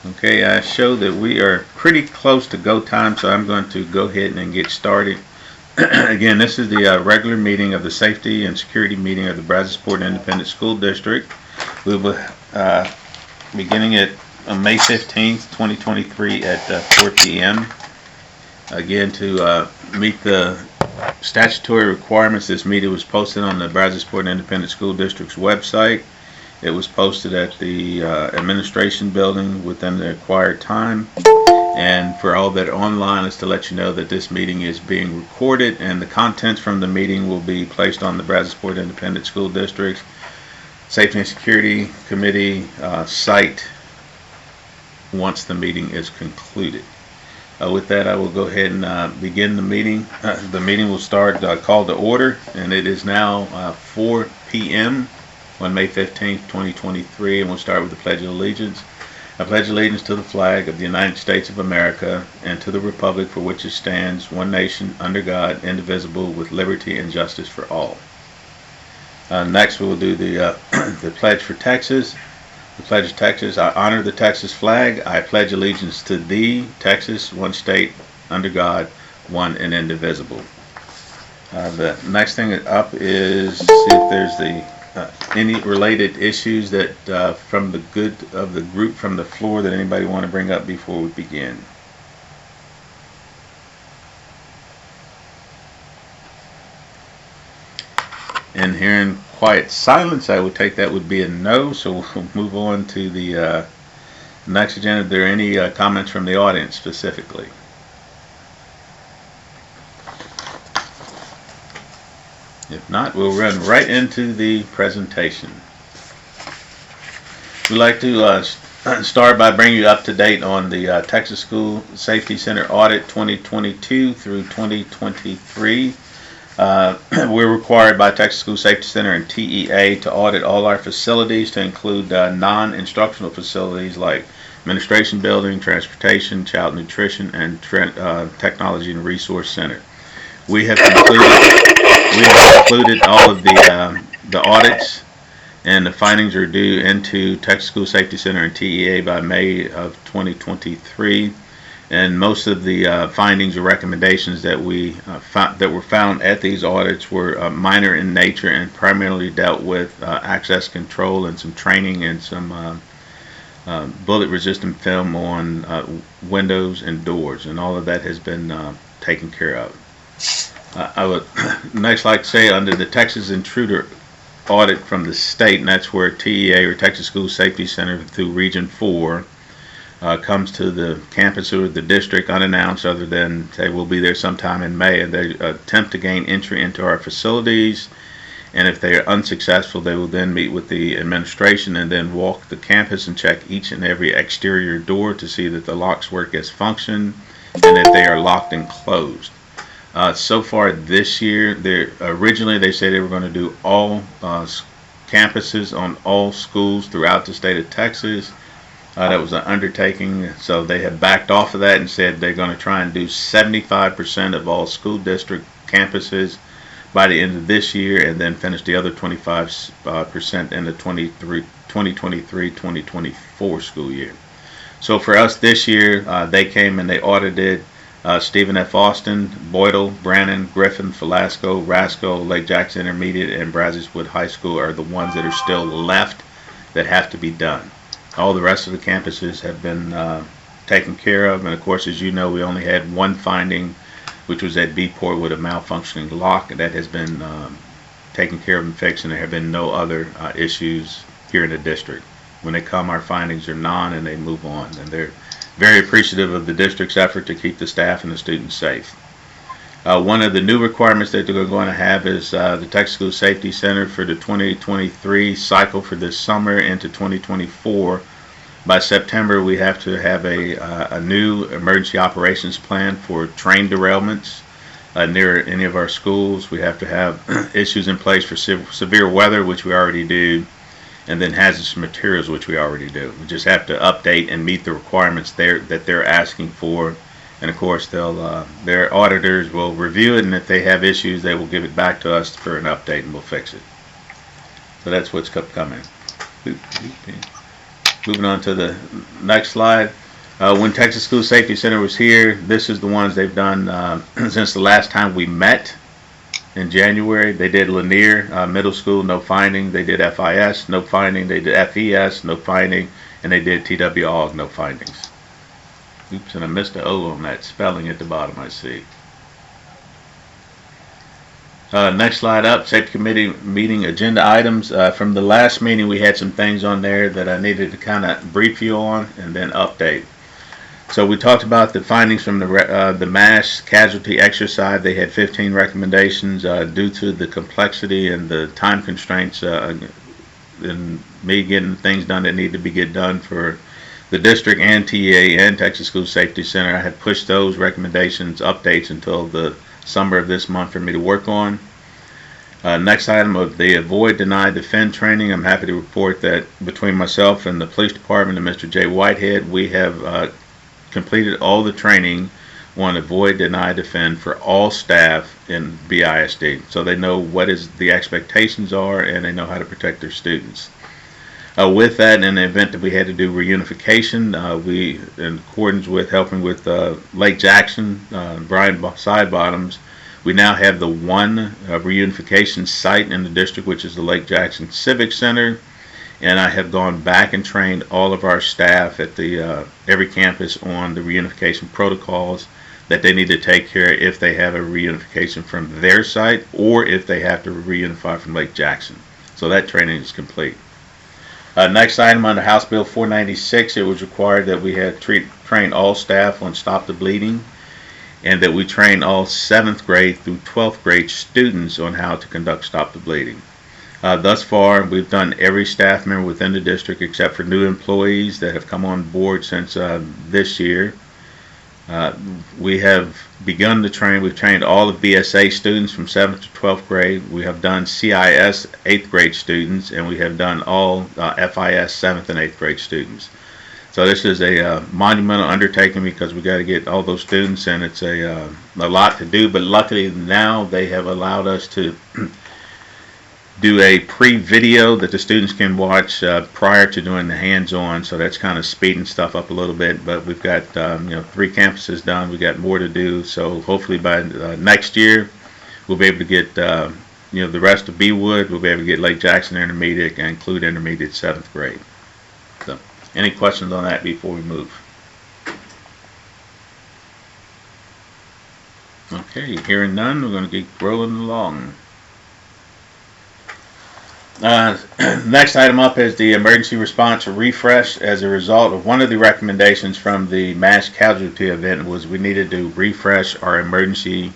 Okay, I show that we are pretty close to go time, so I'm going to go ahead and get started. Again, this is the regular meeting of the Safety and Security meeting of the Brazosport Independent School District. We will beginning at May 15th, 2023 at 4 p.m. Again, to meet the statutory requirements, this meeting was posted on the Brazosport Independent School District's website. It was posted at the administration building within the required time. And for all that are online, is to let you know that this meeting is being recorded, and the contents from the meeting will be placed on the Brazosport Independent School District Safety and Security Committee site once the meeting is concluded. With that, I will go ahead and begin the meeting. The meeting will start call to order, and it is now 4 p.m. on May 15th, 2023, and we'll start with the Pledge of Allegiance. I pledge allegiance to the flag of the United States of America and to the republic for which it stands, one nation, under God, indivisible, with liberty and justice for all. Next, we will do the Pledge for Texas. The Pledge of Texas. I honor the Texas flag. I pledge allegiance to thee, Texas, one state, under God, one and indivisible. The next thing up is see if there's any related issues that from the good of the group from the floor that anybody want to bring up before we begin. And hearing quiet silence, I would take that would be a no, so we'll move on to the next agenda. Are there any comments from the audience specifically? If not, we'll run right into the presentation. We'd like to start by bringing you up to date on the Texas School Safety Center Audit 2022 through 2023. We're required by Texas School Safety Center and TEA to audit all our facilities to include non-instructional facilities like administration building, transportation, child nutrition, and technology and resource center. We have concluded all of the audits, and the findings are due into Texas School Safety Center and TEA by May of 2023. And most of the findings or recommendations that that were found at these audits were minor in nature and primarily dealt with access control and some training and some bullet-resistant film on windows and doors, and all of that has been taken care of. I would next like to say under the Texas Intruder Audit from the state, and that's where TEA or Texas School Safety Center through Region 4 comes to the campus or the district unannounced, other than say we'll be there sometime in May, and they attempt to gain entry into our facilities, and if they are unsuccessful, they will then meet with the administration and then walk the campus and check each and every exterior door to see that the locks work as function and that they are locked and closed. So far this year, originally they said they were going to do all campuses on all schools throughout the state of Texas. That was an undertaking, so they have backed off of that and said they're going to try and do 75% of all school district campuses by the end of this year, and then finish the other 25% in the 2023-2024 school year. So for us this year, they came and they audited Stephen F. Austin, Boydell, Brannon, Griffin, Velasco, Rasco, Lake Jackson Intermediate, and Brazosport High School are the ones that are still left that have to be done. All the rest of the campuses have been taken care of, and of course, as you know, we only had one finding, which was at B-Port with a malfunctioning lock, and that has been taken care of and fixed, and there have been no other issues here in the district. When they come, our findings are none, and they move on, and they're very appreciative of the district's effort to keep the staff and the students safe. One of the new requirements that they're going to have is the Texas School Safety Center for the 2023 cycle for this summer into 2024. By September, we have to have a new emergency operations plan for train derailments near any of our schools. We have to have issues in place for severe weather, which we already do, and then hazardous materials, which we already do. We just have to update and meet the requirements that they're asking for, and of course their auditors will review it, and if they have issues, they will give it back to us for an update, and we'll fix it. So that's what's coming. Moving on to the next slide. When Texas School Safety Center was here, this is the ones they've done since the last time we met in January. They did Lanier Middle School, no finding. They did FIS, no finding. They did FES, no finding. And they did TW-AUG, no findings. Oops, and I missed the O on that spelling at the bottom, I see. Next slide up, Safety Committee meeting agenda items. From the last meeting, we had some things on there that I needed to kind of brief you on and then update. So we talked about the findings from the mass casualty exercise. They had 15 recommendations due to the complexity and the time constraints and me getting things done that need to be done for the district and TA and Texas School Safety Center. I had pushed those recommendations, updates until the summer of this month for me to work on. Next item of the avoid, deny, defend training. I'm happy to report that between myself and the police department and Mr. Jay Whitehead, we have completed all the training on avoid, deny, defend for all staff in BISD. So they know what the expectations are and they know how to protect their students. With that, in the event that we had to do reunification, we, in accordance with helping with Lake Jackson, Brian Sidebottoms, we now have the one reunification site in the district, which is the Lake Jackson Civic Center. And I have gone back and trained all of our staff at every campus on the reunification protocols that they need to take care of if they have a reunification from their site or if they have to reunify from Lake Jackson. So that training is complete. Next item under House Bill 496, it was required that we had trained all staff on Stop the Bleeding and that we train all 7th grade through 12th grade students on how to conduct Stop the Bleeding. Thus far, we've done every staff member within the district except for new employees that have come on board since this year. We have begun to train. We've trained all of BSA students from 7th to 12th grade. We have done CIS 8th grade students, and we have done all FIS 7th and 8th grade students. So this is a monumental undertaking because we got to get all those students, and it's a lot to do. But luckily now they have allowed us to do a pre-video that the students can watch prior to doing the hands-on, so that's kind of speeding stuff up a little bit. But we've got 3 campuses done. We got more to do, so hopefully by next year we'll be able to get the rest of B-Wood. We'll be able to get Lake Jackson Intermediate and include Intermediate 7th grade. So any questions on that before we move? Okay, hearing none, we're going to keep rolling along. Next item up is the emergency response refresh. As a result of one of the recommendations from the mass casualty event was we needed to refresh our emergency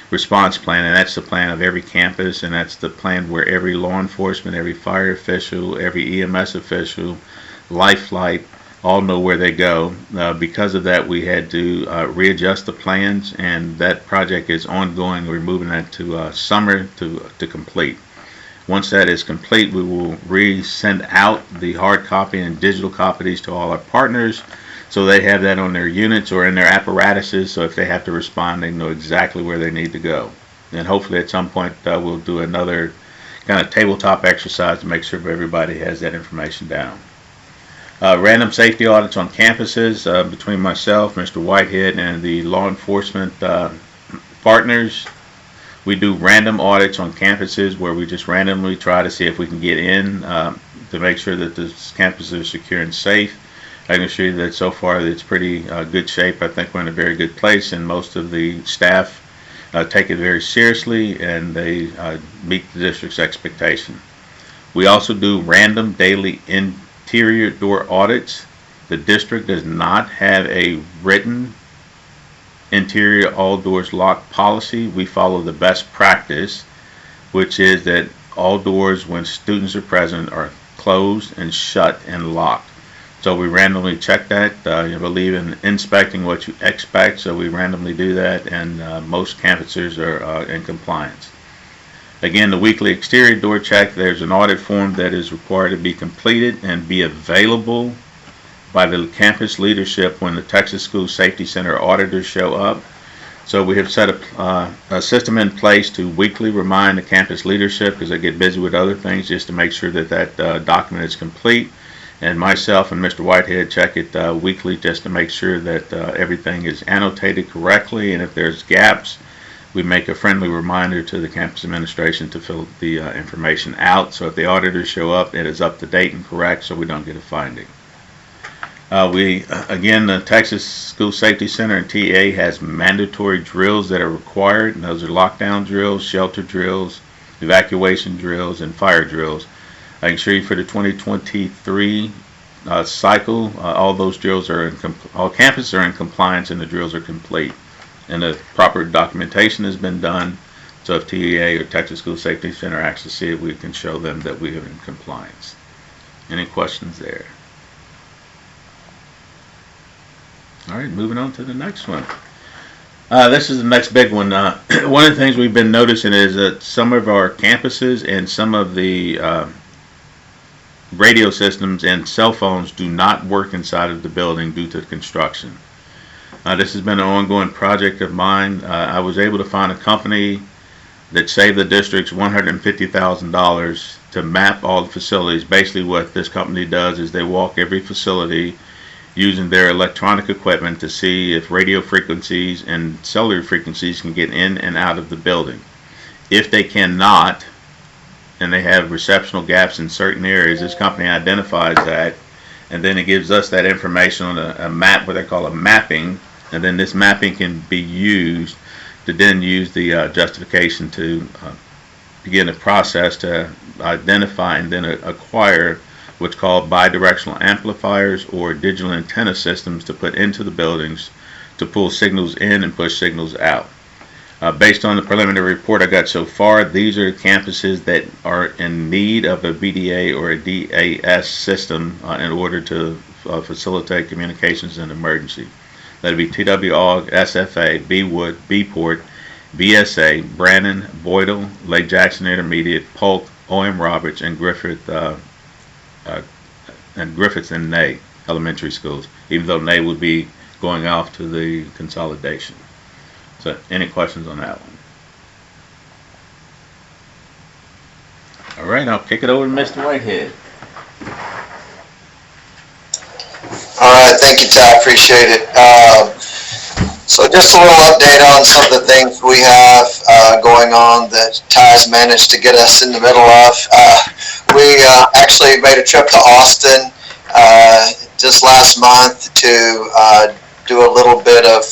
response plan, and that's the plan of every campus, and that's the plan where every law enforcement, every fire official, every EMS official, life flight, all know where they go. Because of that, we had to readjust the plans, and that project is ongoing. We're moving that to summer to complete. Once that is complete, we will resend out the hard copy and digital copies to all our partners so they have that on their units or in their apparatuses, so if they have to respond, they know exactly where they need to go. And hopefully at some point we'll do another kind of tabletop exercise to make sure everybody has that information down. Random safety audits on campuses between myself, Mr. Whitehead, and the law enforcement partners. We do random audits on campuses where we just randomly try to see if we can get in to make sure that the campuses are secure and safe. I can assure you that so far it's pretty good shape. I think we're in a very good place, and most of the staff take it very seriously, and they meet the district's expectation. We also do random daily interior door audits. The district does not have a written interior all doors locked policy. We follow the best practice, which is that all doors when students are present are closed and shut and locked. So we randomly check that. You believe in inspecting what you expect, so we randomly do that, and most campuses are in compliance. Again, the weekly exterior door check, there's an audit form that is required to be completed and be available by the campus leadership when the Texas School Safety Center auditors show up. So we have set a system in place to weekly remind the campus leadership, because they get busy with other things, just to make sure that that document is complete. and myself and Mr. Whitehead check it weekly just to make sure that everything is annotated correctly, and if there's gaps, we make a friendly reminder to the campus administration to fill the information out. So if the auditors show up, it is up to date and correct, so we don't get a finding. Again, the Texas School Safety Center and TA has mandatory drills that are required, and those are lockdown drills, shelter drills, evacuation drills, and fire drills. I can assure you for the 2023 cycle, all those drills are all campuses are in compliance, and the drills are complete, and the proper documentation has been done. So if TEA or Texas School Safety Center actually see it, we can show them that we are in compliance. Any questions there? All right, moving on to the next one. This is the next big one. One of the things we've been noticing is that some of our campuses and some of the radio systems and cell phones do not work inside of the building due to construction. This has been an ongoing project of mine. I was able to find a company that saved the districts $150,000 to map all the facilities. Basically what this company does is they walk every facility using their electronic equipment to see if radio frequencies and cellular frequencies can get in and out of the building. If they cannot, and they have receptional gaps in certain areas, this company identifies that, and then it gives us that information on a map, what they call a mapping, and then this mapping can be used to then use the justification to begin a process to identify and then acquire what's called bidirectional amplifiers or digital antenna systems to put into the buildings to pull signals in and push signals out. Based on the preliminary report I got so far, these are campuses that are in need of a BDA or a DAS system in order to facilitate communications in emergency. That would be TWAUG, SFA, BWOOD, BPort, BSA, Brannon, Boydell, Lake Jackson Intermediate, Polk, OM Roberts, and Griffith and Ney elementary schools, even though Ney would be going off to the consolidation. So any questions on that one? All right, I'll kick it over to Mr. Whitehead. All right, thank you, Ty. Appreciate it. So just a little update on some of the things we have going on that Ty's managed to get us in the middle of. We actually made a trip to Austin just last month to do a little bit of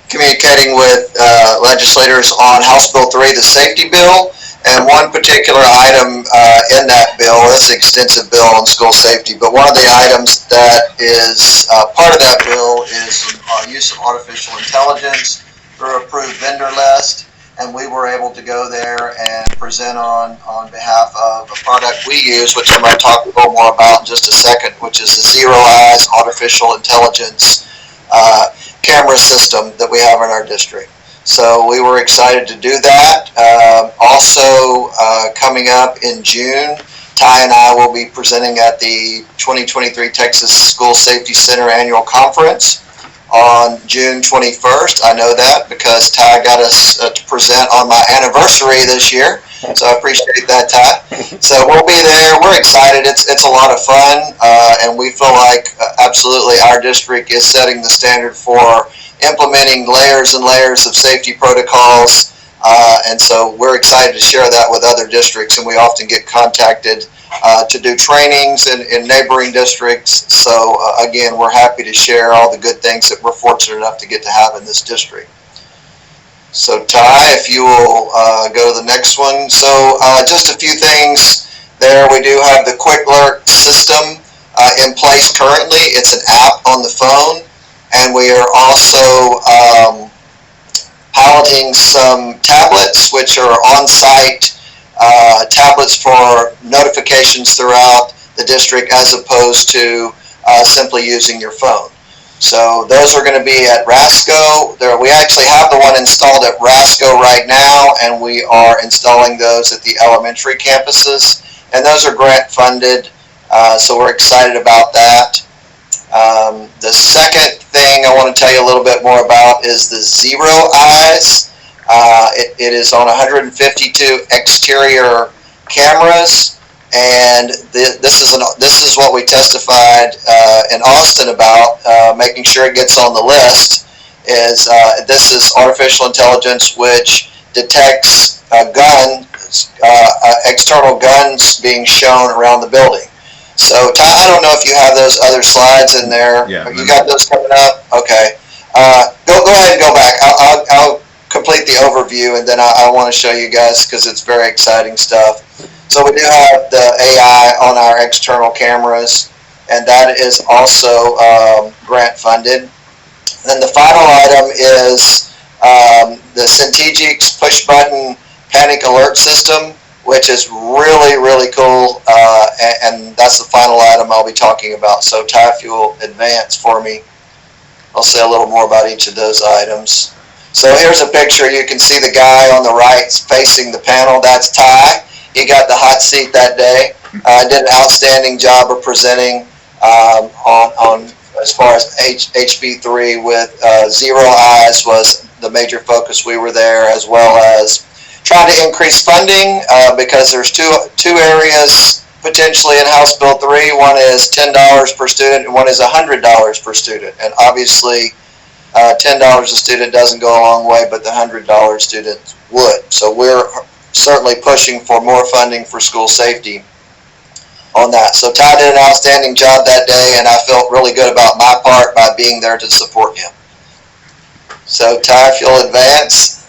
communicating with legislators on House Bill 3, the safety bill. And one particular item in that bill is an extensive bill on school safety, but one of the items that is part of that bill is use of artificial intelligence through approved vendor list, and we were able to go there and present on behalf of a product we use, which I'm going to talk a little more about in just a second, which is the Zero Eyes artificial intelligence camera system that we have in our district. So we were excited to do that. Also coming up in June, Ty and I will be presenting at the 2023 Texas School Safety Center Annual Conference on June 21st. I know that because Ty got us to present on my anniversary this year. So I appreciate that, Ty. So we'll be there. We're excited. It's a lot of fun, and we feel like absolutely our district is setting the standard for implementing layers and layers of safety protocols, and so we're excited to share that with other districts, and we often get contacted to do trainings in neighboring districts. So again, we're happy to share all the good things that we're fortunate enough to get to have in this district. So Ty, if you will go to the next one. So just a few things there. We do have the Quick Alert system in place currently. It's an app on the phone. And we are also piloting some tablets, which are on-site tablets for notifications throughout the district as opposed to simply using your phone. So those are going to be at Rasco. We actually have the one installed at Rasco right now, and we are installing those at the elementary campuses. And those are grant funded, so we're excited about that. The second thing I want to tell you a little bit more about is the Zero Eyes. It is on 152 exterior cameras. And this is what we testified in Austin about, making sure it gets on the list. This is artificial intelligence which detects external guns being shown around the building. So, Ty, I don't know if you have those other slides in there. Yeah. You got those coming up? Okay. Go ahead and go back. I'll complete the overview, and then I want to show you guys because it's very exciting stuff. So we do have the AI on our external cameras, and that is also grant funded. Then the final item is the Centegix push button panic alert system, which is really, really cool, and that's the final item I'll be talking about. So Ty, if you'll advance for me, I'll say a little more about each of those items. So here's a picture. You can see the guy on the right facing the panel. That's Ty. He got the hot seat that day. Did an outstanding job of presenting on as far as HB3 with Zero Eyes was the major focus. We were there, as well as trying to increase funding because there's two areas potentially in House Bill 3. One is $10 per student and one is $100 per student. And obviously $10 a student doesn't go a long way, but the $100 student would. So we're certainly pushing for more funding for school safety on that. So Ty did an outstanding job that day, and I felt really good about my part by being there to support him. So Ty, if you'll advance.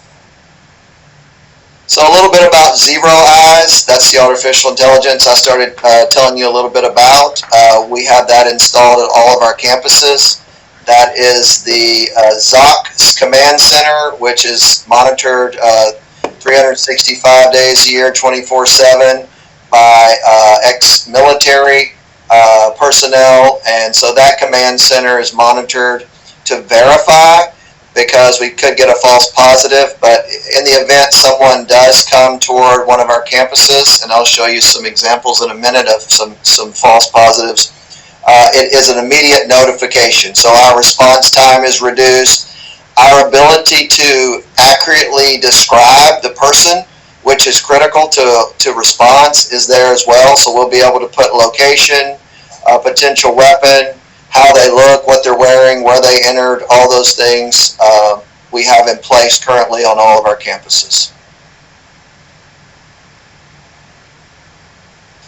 So a little bit about Zero Eyes. That's the artificial intelligence I started telling you a little bit about. We have that installed at all of our campuses. That is the ZOC Command Center, which is monitored 365 days a year, 24/7 by ex-military personnel. And so that command center is monitored to verify, because we could get a false positive. But in the event someone does come toward one of our campuses, and I'll show you some examples in a minute of some false positives, it is an immediate notification. So our response time is reduced. Our ability to accurately describe the person, which is critical to response, is there as well. So we'll be able to put location, potential weapon, how they look, what they're wearing, where they entered, all those things we have in place currently on all of our campuses.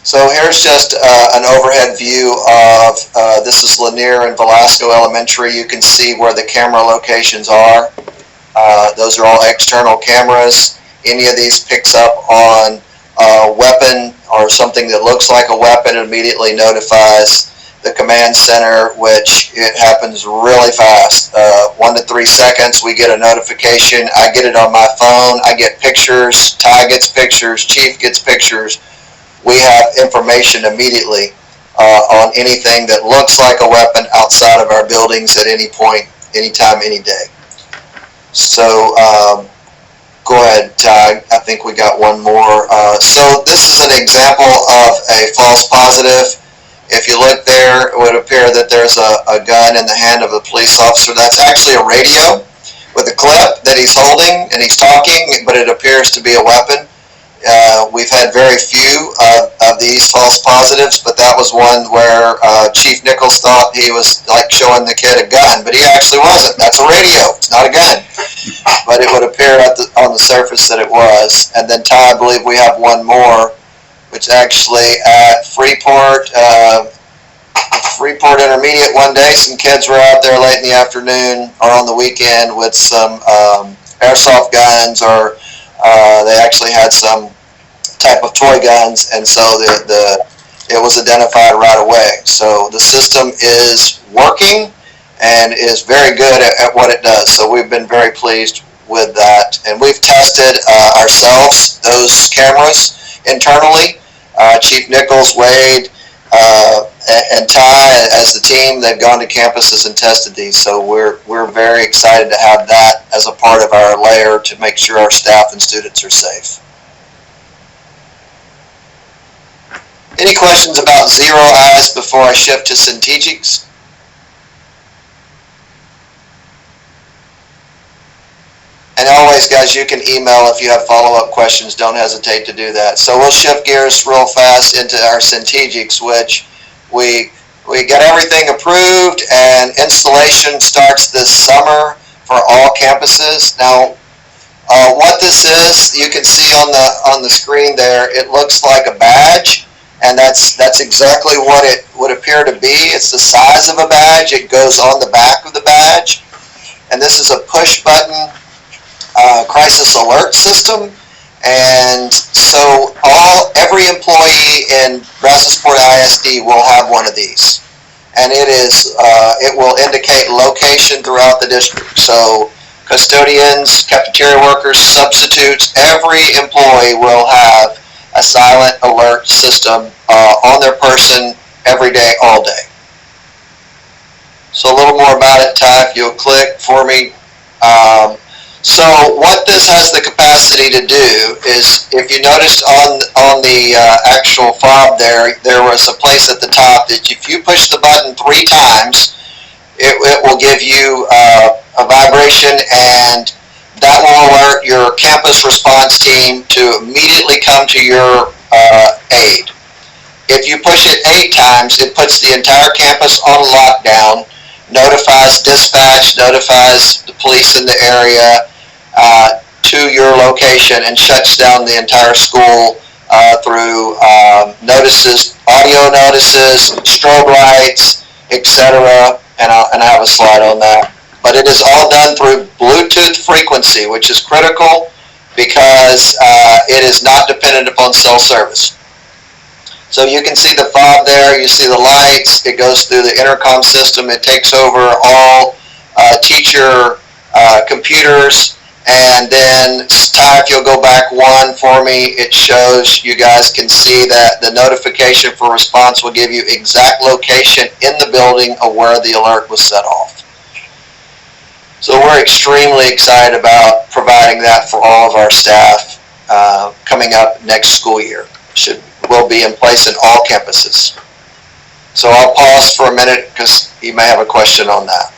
So here's just an overhead view of, this is Lanier and Velasco Elementary. You can see where the camera locations are. Those are all external cameras. Any of these picks up on a weapon or something that looks like a weapon, it immediately notifies the command center, which it happens really fast. 1 to 3 seconds, we get a notification. I get it on my phone. I get pictures. Ty gets pictures. Chief gets pictures. We have information immediately on anything that looks like a weapon outside of our buildings at any point, anytime, any day. So go ahead, Ty. I think we got one more. So this is an example of a false positive. If you look there, it would appear that there's a gun in the hand of a police officer. That's actually a radio with a clip that he's holding, and he's talking, but it appears to be a weapon. We've had very few of these false positives, but that was one where Chief Nichols thought he was like showing the kid a gun, but he actually wasn't. That's a radio. It's not a gun. But it would appear on the surface that it was. And then, Ty, I believe we have one more, which actually at Freeport Intermediate one day, some kids were out there late in the afternoon or on the weekend with some airsoft guns, or they actually had some type of toy guns, and so it was identified right away. So the system is working and is very good at what it does. So we've been very pleased with that, and we've tested ourselves those cameras internally. Chief Nichols, Wade, and Ty, as the team, they've gone to campuses and tested these. So we're very excited to have that as a part of our layer to make sure our staff and students are safe. Any questions about Zero Eyes before I shift to Centegix? And always always, guys, you can email if you have follow-up questions. Don't hesitate to do that. So we'll shift gears real fast into our Centegics, which we got everything approved, and installation starts this summer for all campuses. Now, what this is, you can see on the screen there. It looks like a badge, and that's exactly what it would appear to be. It's the size of a badge. It goes on the back of the badge, and this is a push-button crisis alert system. And so every employee in Brazosport ISD will have one of these, and it will indicate location throughout the district. So custodians, cafeteria workers, substitutes, every employee will have a silent alert system on their person every day, all day. So a little more about it, Ty, if you'll click for me. So what this has the capacity to do is, if you noticed on the actual fob there was a place at the top that if you push the button 3 times, it will give you a vibration, and that will alert your campus response team to immediately come to your aid. If you push it 8 times, it puts the entire campus on lockdown, notifies dispatch, notifies the police in the area to your location, and shuts down the entire school through notices, audio notices, strobe lights, etc. And I have a slide on that. But it is all done through Bluetooth frequency, which is critical because it is not dependent upon cell service. So you can see the fob there, you see the lights, it goes through the intercom system, it takes over all teacher computers, and then, Ty, if you'll go back 1 for me, it shows, you guys can see that the notification for response will give you exact location in the building of where the alert was set off. So we're extremely excited about providing that for all of our staff coming up next school year. Will be in place in all campuses. So I'll pause for a minute because you may have a question on that.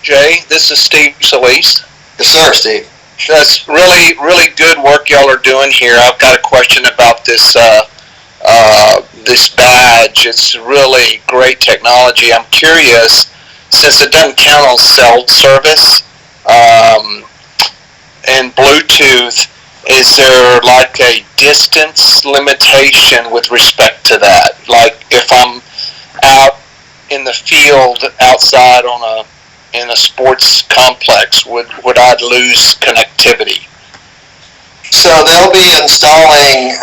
Jay, this is Steve Solis. Yes, sir, Steve. That's really, really good work y'all are doing here. I've got a question about this this badge. It's really great technology. I'm curious, since it doesn't count on cell service and Bluetooth, is there like a distance limitation with respect to that? Like if I'm out in the field outside in a sports complex, would I lose connectivity? So they'll be installing,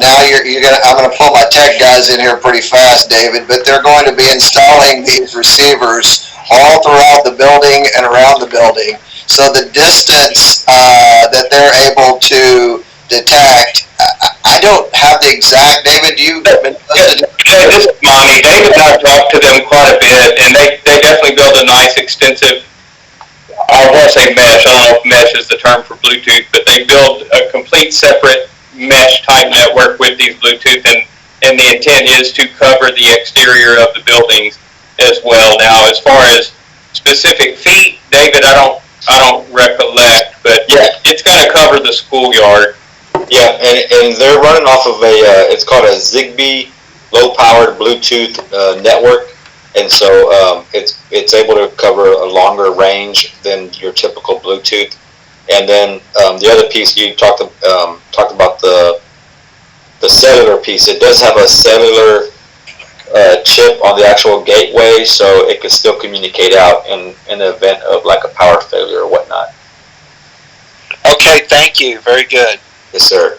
now I'm gonna pull my tech guys in here pretty fast, David, but they're going to be installing these receivers all throughout the building and around the building. So the distance that they're able to detect, I don't have the exact, David, do you? Yeah, this is Monty. David and I talked to them quite a bit, and they definitely build a nice, extensive, I want to say mesh, I don't know if mesh is the term for Bluetooth, but they build a complete separate mesh-type network with these Bluetooth, and the intent is to cover the exterior of the buildings as well. Now, as far as specific feet, David, I don't recollect, but yeah, it's going to cover the schoolyard. Yeah, and they're running off of it's called a Zigbee low-powered Bluetooth network, and so it's able to cover a longer range than your typical Bluetooth. And then the other piece you talked about the cellular piece. It does have a cellular chip on the actual gateway, so it can still communicate out in the event of like a power failure or whatnot. Okay, thank you. Very good. Yes, sir.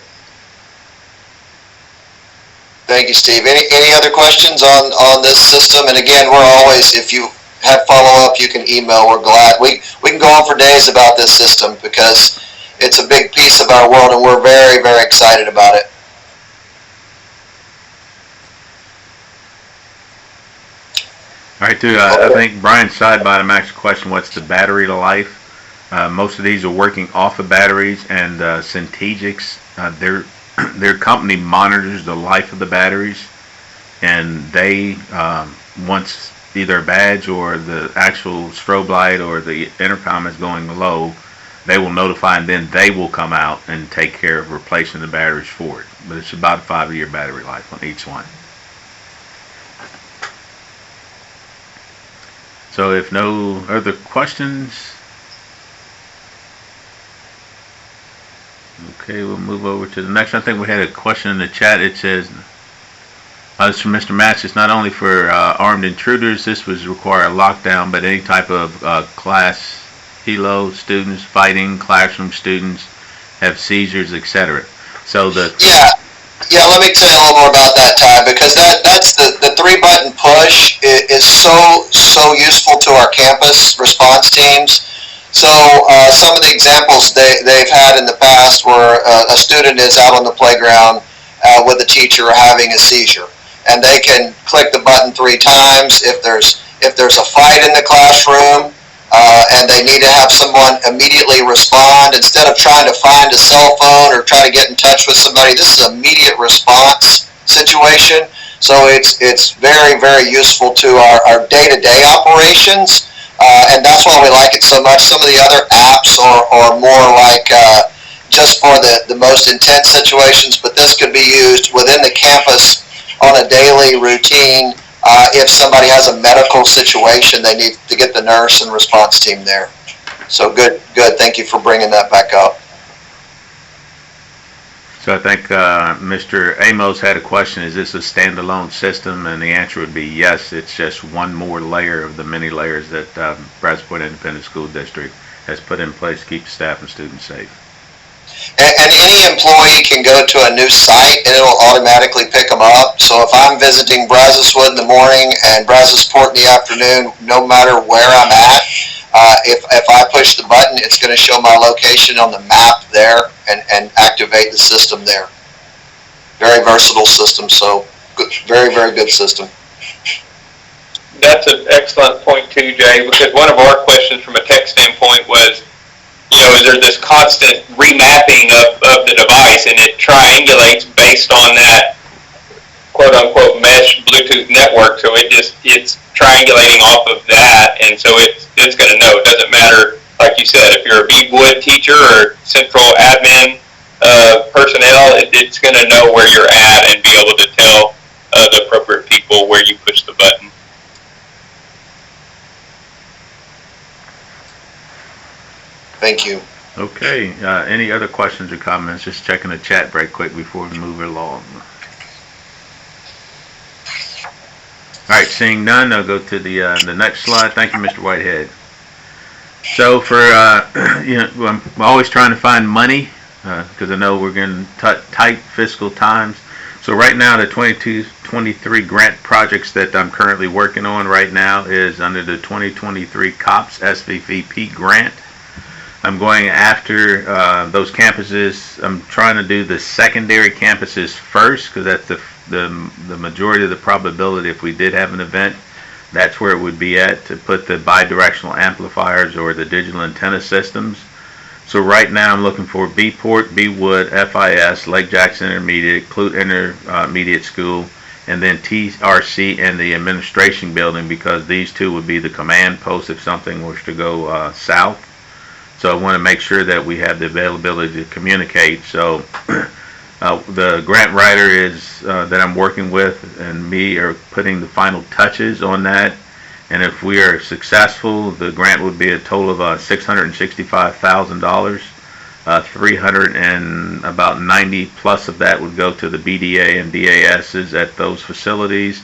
Thank you, Steve. Any other questions on this system? And again, we're always, if you have follow-up, you can email. We're glad. We can go on for days about this system because it's a big piece of our world, and we're very, very excited about it. All right, dude, I think Brian Sidebottom asked a question, what's the battery life? Most of these are working off of batteries, and Centegics, their company monitors the life of the batteries, and they, once either a badge or the actual strobe light or the intercom is going low, they will notify, and then they will come out and take care of replacing the batteries for it. But it's about a 5-year battery life on each one. So if no other questions, okay, we'll move over to the next. I think we had a question in the chat. It says, this is from Mr. Match. It's not only for armed intruders. This would require a lockdown, but any type of class helo students, fighting, classroom students, have seizures, etc. So the Yeah, let me tell you a little more about that, Ty, because that's the 3-button push is so useful to our campus response teams. So some of the examples they've had in the past where a student is out on the playground with a teacher having a seizure, and they can click the button 3 times. If there's a fight in the classroom, and they need to have someone immediately respond instead of trying to find a cell phone or try to get in touch with somebody. This is an immediate response situation, so it's very, very useful to our day-to-day operations, and that's why we like it so much. Some of the other apps are more like just for the most intense situations, but this could be used within the campus on a daily routine. If somebody has a medical situation, they need to get the nurse and response team there. So good. Thank you for bringing that back up. So I think Mr. Amos had a question, is this a standalone system? And the answer would be yes. It's just one more layer of the many layers that Brazosport Independent School District has put in place to keep staff and students safe. And any employee can go to a new site and it'll automatically pick them up. So if I'm visiting Brazosport in the morning and Brazosport in the afternoon, no matter where I'm at, if I push the button, it's going to show my location on the map there and activate the system there. Very versatile system, so good, very, very good system. That's an excellent point too, Jay, because one of our questions from a tech standpoint was, is there this constant remapping of the device, and it triangulates based on that quote-unquote mesh Bluetooth network, so it's triangulating off of that, and so it's going to know. It doesn't matter, like you said, if you're a B-Wood teacher or central admin personnel, it's going to know where you're at and be able to tell the appropriate people where you push the button. Thank you. Okay, any other questions or comments? Just checking the chat break quick before we move along. All right, seeing none, I'll go to the next slide. Thank you, Mr. Whitehead. So for, I'm always trying to find money because I know we're getting tight fiscal times. So right now, the 22-23 grant projects that I'm currently working on right now is under the 2023 COPS SVVP grant. I'm going after those campuses. I'm trying to do the secondary campuses first because that's the majority of the probability if we did have an event. That's where it would be at to put the bidirectional amplifiers or the digital antenna systems. So right now I'm looking for B-Port, B-Wood, FIS, Lake Jackson Intermediate, Clute Intermediate School, and then TRC and the administration building because these two would be the command posts if something was to go south. So I want to make sure that we have the availability to communicate. So the grant writer is that I'm working with and me are putting the final touches on that. And if we are successful, the grant would be a total of $665,000. 300 and about 90 plus of that would go to the BDA and DASs at those facilities.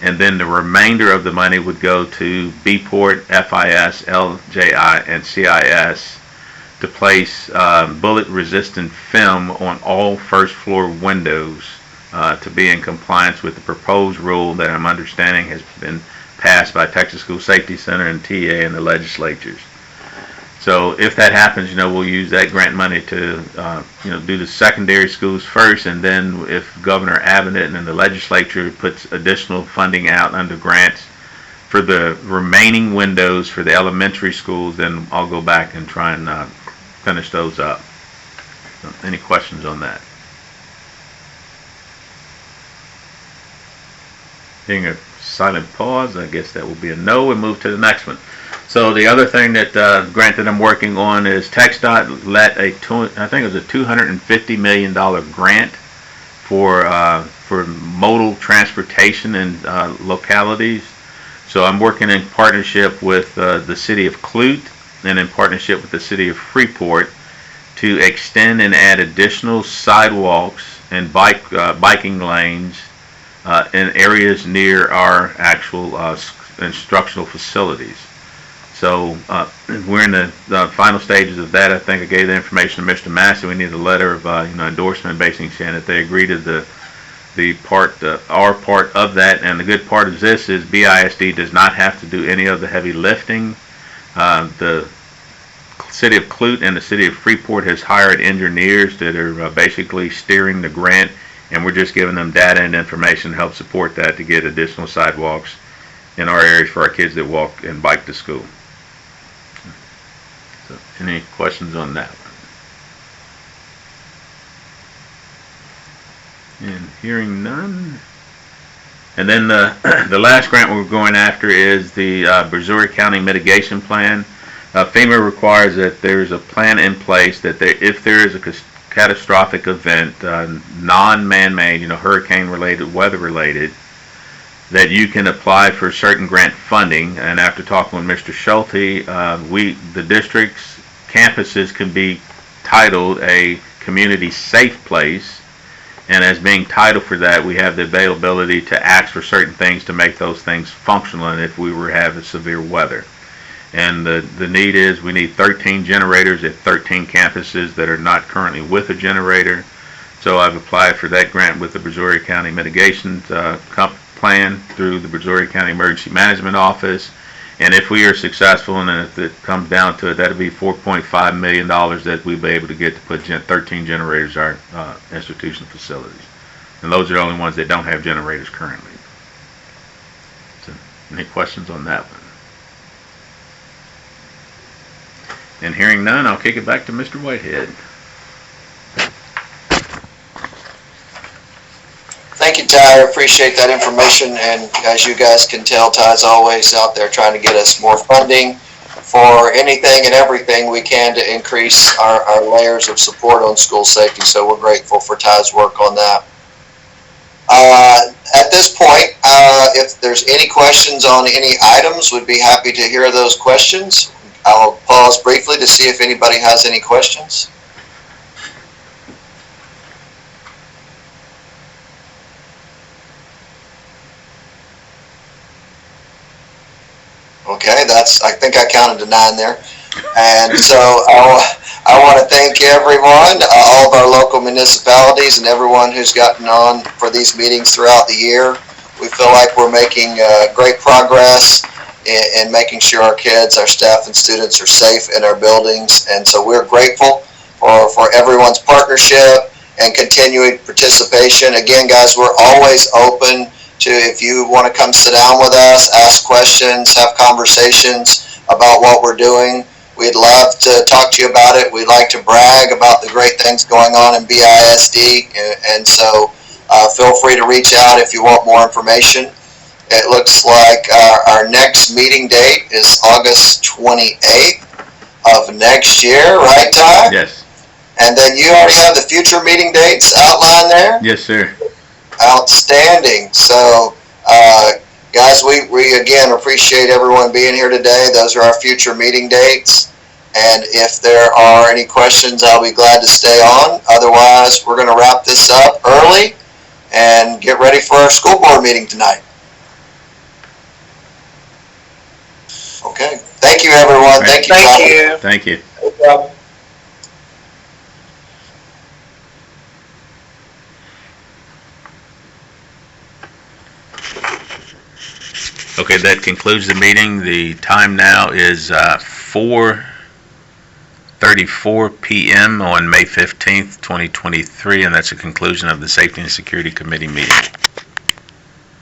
And then the remainder of the money would go to B-Port, FIS, LJI, and CIS to place bullet-resistant film on all first-floor windows to be in compliance with the proposed rule that I'm understanding has been passed by Texas School Safety Center and TA and the legislatures. So if that happens, we'll use that grant money to, do the secondary schools first, and then if Governor Abbott and the legislature puts additional funding out under grants for the remaining windows for the elementary schools, then I'll go back and try and finish those up. So, any questions on that? Hearing a silent pause, I guess that will be a no, and move to the next one. So So the other thing that grant that I'm working on is TxDOT let I think it was a $250 million grant for modal transportation in localities. So I'm working in partnership with the city of Clute and in partnership with the city of Freeport to extend and add additional sidewalks and biking lanes in areas near our actual instructional facilities. So we're in the final stages of that. I think I gave the information to Mr. Massey. We need a letter of endorsement, basically saying that they agree to our part of that. And the good part of this is BISD does not have to do any of the heavy lifting. The city of Clute and the city of Freeport has hired engineers that are basically steering the grant, and we're just giving them data and information to help support that to get additional sidewalks in our areas for our kids that walk and bike to school. So, any questions on that one? And hearing none. And then the last grant we're going after is the Brazoria County Mitigation Plan. FEMA requires that there's a plan in place that if there is a catastrophic event, non-man-made, hurricane-related, weather-related, that you can apply for certain grant funding. And after talking with Mr. Schulte, the district's campuses can be titled a community safe place, and as being titled for that, we have the availability to ask for certain things to make those things functional and if we were having severe weather. And the need is we need 13 generators at 13 campuses that are not currently with a generator. So I've applied for that grant with the Brazoria County Mitigation Plan through the Brazoria County Emergency Management Office. And if we are successful, and if it comes down to it, that'll be $4.5 million that we'll be able to get to put 13 generators in our institutional facilities. And those are the only ones that don't have generators currently. So, any questions on that one? And hearing none, I'll kick it back to Mr. Whitehead. Thank you, Ty. I appreciate that information. And as you guys can tell, Ty's always out there trying to get us more funding for anything and everything we can to increase our layers of support on school safety. So we're grateful for Ty's work on that. At this point, if there's any questions on any items, we'd be happy to hear those questions. I'll pause briefly to see if anybody has any questions. Okay, I think I counted to 9 there. And so I want to thank everyone, all of our local municipalities and everyone who's gotten on for these meetings throughout the year. We feel like we're making great progress in making sure our kids, our staff and students are safe in our buildings. And so we're grateful for everyone's partnership and continuing participation. Again, guys, we're always open to, if you want to come sit down with us, ask questions, have conversations about what we're doing. We'd love to talk to you about it. We'd like to brag about the great things going on in BISD. And so feel free to reach out if you want more information. It looks like our next meeting date is August 28th of next year, right, Ty? Yes. And then you already have the future meeting dates outlined there? Yes, sir. Outstanding. So, guys, we again appreciate everyone being here today. Those are our future meeting dates. And if there are any questions, I'll be glad to stay on. Otherwise, we're going to wrap this up early and get ready for our school board meeting tonight. Okay. Thank you, everyone. Thank you. Thank you. Thank you. Okay, that concludes the meeting. The time now is 4:34 p.m. on May 15th, 2023, and that's the conclusion of the Safety and Security Committee meeting.